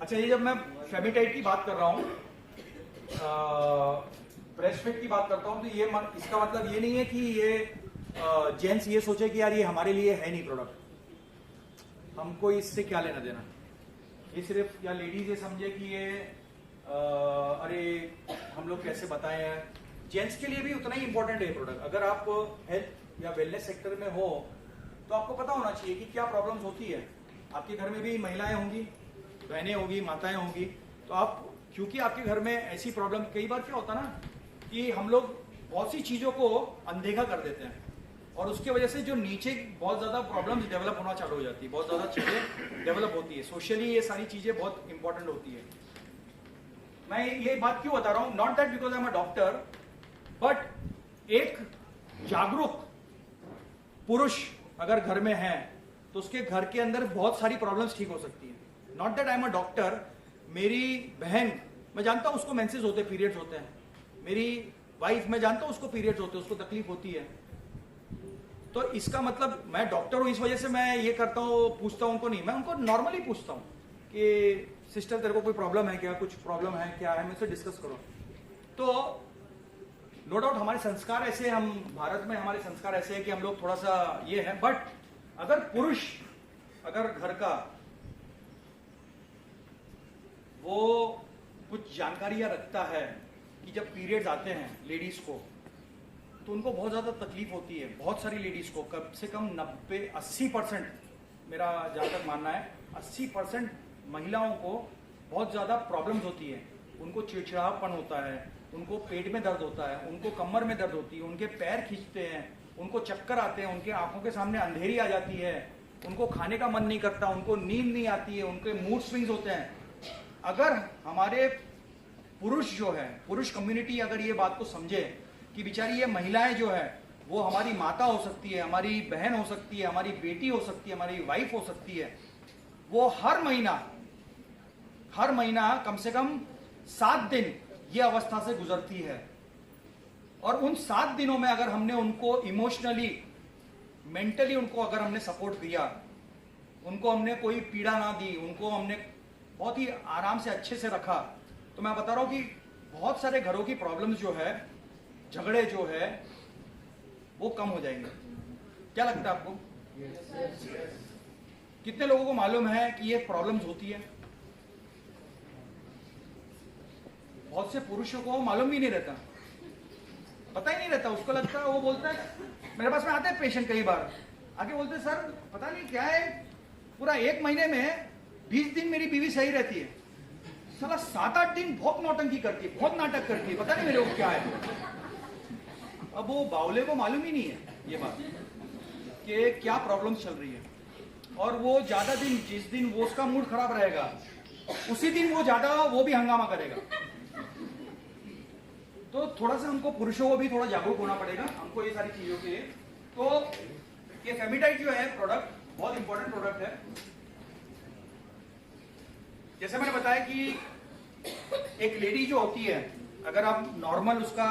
अच्छा, ये जब मैं फेमिटाइड की बात कर रहा हूँ, ब्रेस्ट फिट की बात करता हूँ, तो ये इसका मतलब ये नहीं है कि ये जेंट्स ये सोचे कि यार ये हमारे लिए है नहीं प्रोडक्ट, हमको इससे क्या लेना देना। ये सिर्फ या लेडीज ये समझे कि ये अरे हम लोग कैसे बताएं यार, जेंट्स के लिए भी उतना ही इंपॉर्टेंट है प्रोडक्ट। अगर आप हेल्थ या वेलनेस सेक्टर में हो तो आपको पता होना चाहिए कि क्या प्रॉब्लम्स होती है। आपके घर में भी महिलाएं होंगी, बहनें होंगी, माताएं होंगी, तो आप क्योंकि आपके घर में ऐसी प्रॉब्लम, कई बार क्या होता है ना कि हम लोग बहुत सी चीज़ों को अनदेखा कर देते हैं और उसकी वजह से जो नीचे बहुत ज़्यादा प्रॉब्लम्स डेवलप होना चालू हो जाती है, बहुत ज़्यादा चीज़ें डेवलप होती है। सोशली ये सारी चीज़ें बहुत इंपॉर्टेंट होती है। मैं ये बात क्यों बता रहा हूँ, not that because I am a doctor, but एक जागरूक पुरुष अगर घर में है तो उसके घर के अंदर बहुत सारी प्रॉब्लम्स ठीक हो सकती है। Not that I am a doctor, मेरी बहन, मैं जानता हूं उसको मेंसेस होते हैं, पीरियड्स होते हैं, मेरी वाइफ, मैं जानता हूं उसको पीरियड्स होते हैं, उसको तकलीफ होती है। तो इसका मतलब मैं डॉक्टर हूं इस वजह से मैं ये करता हूं, पूछता हूं उनको नहीं, मैं उनको नॉर्मली पूछता हूं कि सिस्टर तेरे को कोई प्रॉब्लम है क्या, कुछ प्रॉब्लम है क्या है, मुझसे डिस्कस करो। तो नो डाउट हमारे संस्कार ऐसे, हम भारत में हमारे संस्कार ऐसे हैं कि हम लोग थोड़ा सा ये है, बट अगर पुरुष अगर घर का वो कुछ जानकारियां रखता है कि जब पीरियड्स आते हैं लेडीज को तो उनको बहुत ज़्यादा तकलीफ होती है। बहुत सारी लेडीज को, कम से कम 90-80%, मेरा जहाँ तक मानना है 80% महिलाओं को बहुत ज़्यादा प्रॉब्लम्स होती है। उनको चिड़चिड़ापन होता है, उनको पेट में दर्द होता है, उनको कमर में दर्द होती है, उनके पैर खींचते हैं, उनको चक्कर आते हैं, उनके आंखों के सामने अंधेरी आ जाती है, उनको खाने का मन नहीं करता, उनको नींद नहीं आती है, उनके मूड स्विंग्स होते हैं। अगर हमारे पुरुष जो है, पुरुष कम्युनिटी अगर ये बात को समझे कि बेचारी ये महिलाएं जो है वो हमारी माता हो सकती है, हमारी बहन हो सकती है, हमारी बेटी हो सकती है, हमारी वाइफ हो सकती है, वो हर महीना कम से कम 7 दिन ये अवस्था से गुजरती है। और उन 7 दिनों में अगर हमने उनको इमोशनली, मेंटली उनको अगर हमने सपोर्ट दिया, उनको हमने कोई पीड़ा ना दी, उनको हमने बहुत ही आराम से अच्छे से रखा, तो मैं बता रहा हूं कि बहुत सारे घरों की प्रॉब्लम्स जो है, झगड़े जो है, वो कम हो जाएंगे। क्या लगता है आपको? कितने लोगों को मालूम है कि ये प्रॉब्लम्स होती है? बहुत से पुरुषों को मालूम भी नहीं रहता, पता ही नहीं रहता, उसको लगता है, वो बोलता है, मेरे पास में आते हैं पेशेंट कई बार आके बोलते हैं सर पता नहीं क्या है, पूरा 1 महीने में 20 दिन मेरी बीवी सही रहती है, साला 7-8 दिन बहुत नौटंकी करती है, बहुत नाटक करती है, पता नहीं मेरे को क्या है। अब वो बावले को मालूम ही नहीं है ये बात कि क्या प्रॉब्लम चल रही है, और वो ज्यादा दिन, जिस दिन वो उसका मूड खराब रहेगा उसी दिन वो ज्यादा वो भी हंगामा करेगा। तो थोड़ा सा हमको पुरुषों को भी थोड़ा जागरूक होना पड़ेगा हमको ये सारी चीजों के लिए। तो ये फेमिटाइड जो है प्रोडक्ट बहुत इंपॉर्टेंट प्रोडक्ट है। जैसे मैंने बताया कि एक लेडी जो होती है, अगर आप नॉर्मल उसका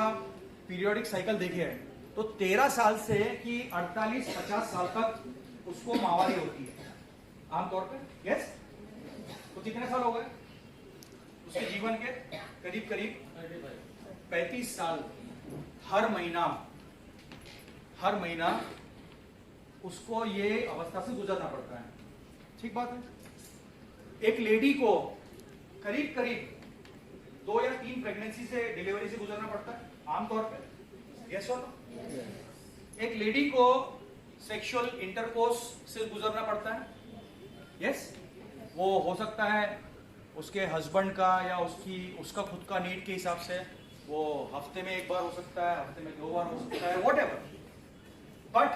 पीरियोडिक साइकिल देखें तो 13 साल से कि 48-50 साल तक उसको माहवारी होती है आमतौर पे। यस, तो कितने साल हो गए उसके जीवन के? करीब करीब 35 साल। हर महीना उसको ये अवस्था से गुजरना पड़ता है। ठीक बात है। एक लेडी को करीब 2 या 3 प्रेगनेंसी से, डिलीवरी से गुजरना पड़ता है आमतौर पे। यस और नो? एक लेडी को सेक्सुअल इंटरकोर्स से गुजरना पड़ता है। यस, वो हो सकता है उसके हस्बैंड का या उसका खुद का नीड के हिसाब से, वो हफ्ते में 1 बार हो सकता है, हफ्ते में 2 बार हो सकता है, व्हाटएवर। बट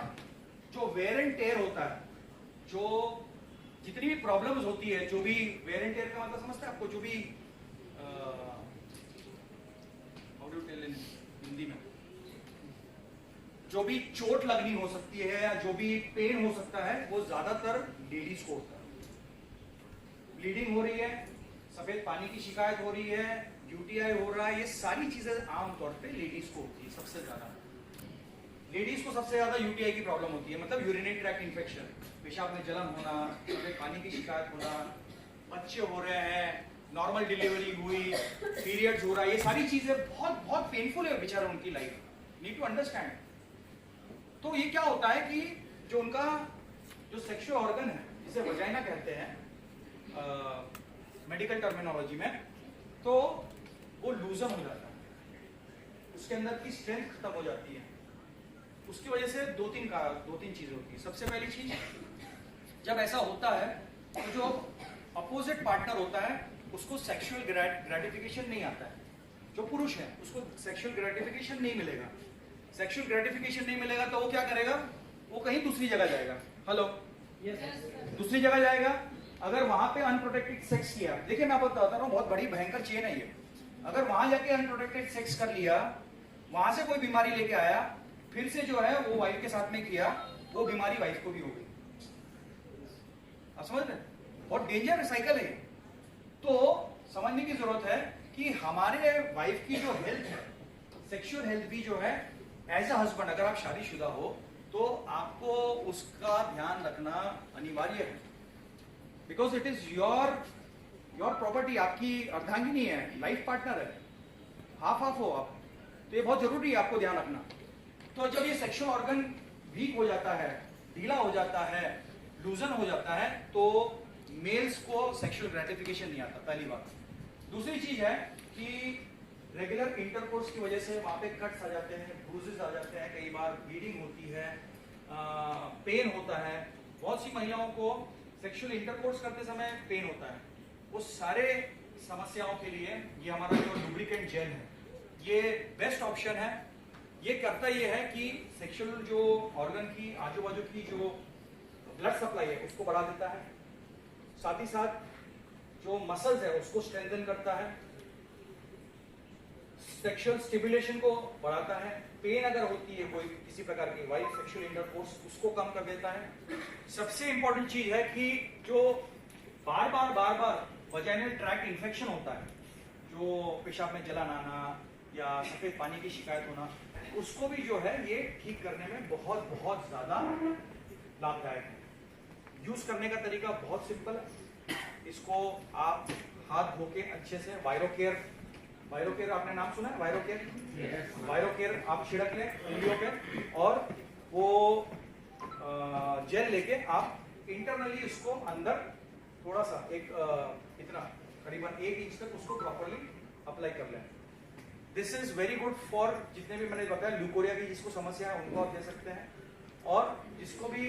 जो वेयर एंड टेयर होता है, जो जितनी भी प्रॉब्लम्स होती है, जो भी वेयर एंड टेयर का मतलब समझते हैं आपको, जो भी हाउ डू टेल इन हिंदी में, जो भी चोट लगनी हो सकती है या जो भी पेन हो सकता है, वो ज्यादातर लेडीज को होता है। ब्लीडिंग हो रही है, सफेद पानी की शिकायत हो रही है, यूटीआई हो रहा है, ये सारी चीजें आमतौर पे लेडीज को होती है। सबसे ज्यादा लेडीज को सबसे ज्यादा यूटीआई की प्रॉब्लम होती है, मतलब यूरिनरी ट्रैक्ट इन्फेक्शन, पेशाब में जलन होना, सफेद पानी की शिकायत होना, बच्चे हो रहे हैं, नॉर्मल डिलीवरी हुई, पीरियड्स हो रहा है, ये सारी चीजें बहुत बहुत पेनफुल है बेचारा उनकी लाइफ, नीड टू अंडरस्टैंड। तो ये क्या होता है कि जो उनका जो सेक्सुअल ऑर्गन है जिसे वजाइना कहते हैं मेडिकल टर्मिनोलॉजी में, तो वो लूजन हो जाता है, उसके अंदर की स्ट्रेंथ खत्म हो जाती है। उसकी वजह से दो तीन चीजें होती है। सबसे पहली चीज, जब ऐसा होता है तो जो अपोजिट पार्टनर होता है उसको सेक्सुअल ग्रेटिफिकेशन नहीं आता है। जो पुरुष है उसको सेक्सुअल ग्रेटिफिकेशन नहीं मिलेगा। सेक्सुअल ग्रेटिफिकेशन नहीं मिलेगा तो वो क्या करेगा, वो कहीं दूसरी जगह जाएगा। हेलो, दूसरी जगह जाएगा। अगर वहां पे अनप्रोटेक्टेड सेक्स किया, देखिए मैं आपको बता रहा हूँ, बहुत बड़ी भयंकर चेन है ये। अगर वहां जाके अनप्रोटेक्टेड सेक्स कर लिया, वहां से कोई बीमारी लेके आया, फिर से जो है वो वाइफ के साथ में किया, वो बीमारी वाइफ को भी हो गई। आप समझ रहे, बहुत डेंजर साइकिल है। तो समझने की जरूरत है कि हमारे वाइफ की जो हेल्थ है, सेक्सुअल हेल्थ भी जो है, एज अ हस्बैंड अगर आप शादीशुदा हो तो आपको उसका ध्यान रखना अनिवार्य है। Because it is your property, आपकी अर्धांगिनी है, लाइफ पार्टनर है, हाफ हो आप, तो ये बहुत जरूरी है आपको ध्यान रखना। तो जब ये सेक्सुअल ऑर्गन वीक हो जाता है, ढीला हो जाता है, लूजन हो जाता है, तो मेल्स को सेक्सुअल ग्रेटिफिकेशन नहीं आता, पहली बात। दूसरी चीज है कि रेगुलर इंटरकोर्स की वजह से वहां पे कट्स आ जाते हैं, ब्रूजेस आ जाते हैं, कई बार ब्लीडिंग होती है, पेन होता है। बहुत सी महिलाओं को सेक्सुअल इंटरकोर्स करते समय पेन होता है। वो सारे समस्याओं के लिए ये हमारा जो लुब्रिकेंट जेल है, ये बेस्ट ऑप्शन है। ये करता ये है कि सेक्सुअल जो ऑर्गन की आजू बाजू की जो ब्लड सप्लाई है उसको बढ़ा देता है, साथ ही साथ जो मसल्स है उसको स्ट्रेंथन करता है, सेक्सुअल स्टिमुलेशन को बढ़ाता है, पेन अगर होती है कोई किसी प्रकार की वाइफ सेक्सुअल इंटरकोर्स उसको कम कर देता है। सबसे इंपॉर्टेंट चीज है कि जो बार बार वजाइनल ट्रैक्ट इन्फेक्शन होता है, जो पेशाब में जलन आना या सफेद पानी की शिकायत होना, उसको भी जो है ये ठीक करने में बहुत बहुत ज्यादा लाभदायक है। यूज करने का तरीका बहुत सिंपल है। इसको आप हाथ धो के अच्छे से वायरोकेयर आपने नाम सुना है, वायरोकेयर आप छिड़क लें उंगलियों पे, और वो जेल लेके आप इंटरनली उसको अंदर थोड़ा सा इतना करीबन 1 इंच तक उसको प्रॉपरली अप्लाई कर लें। This is very good for जितने भी मैंने बताया ल्यूकोरिया की जिसको समस्या है उनको आप दे सकते हैं, और जिसको भी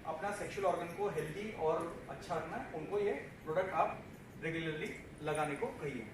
अपना सेक्सुअल ऑर्गन को हेल्दी और अच्छा रखना है उनको ये प्रोडक्ट आप रेगुलरली लगाने को कहिए।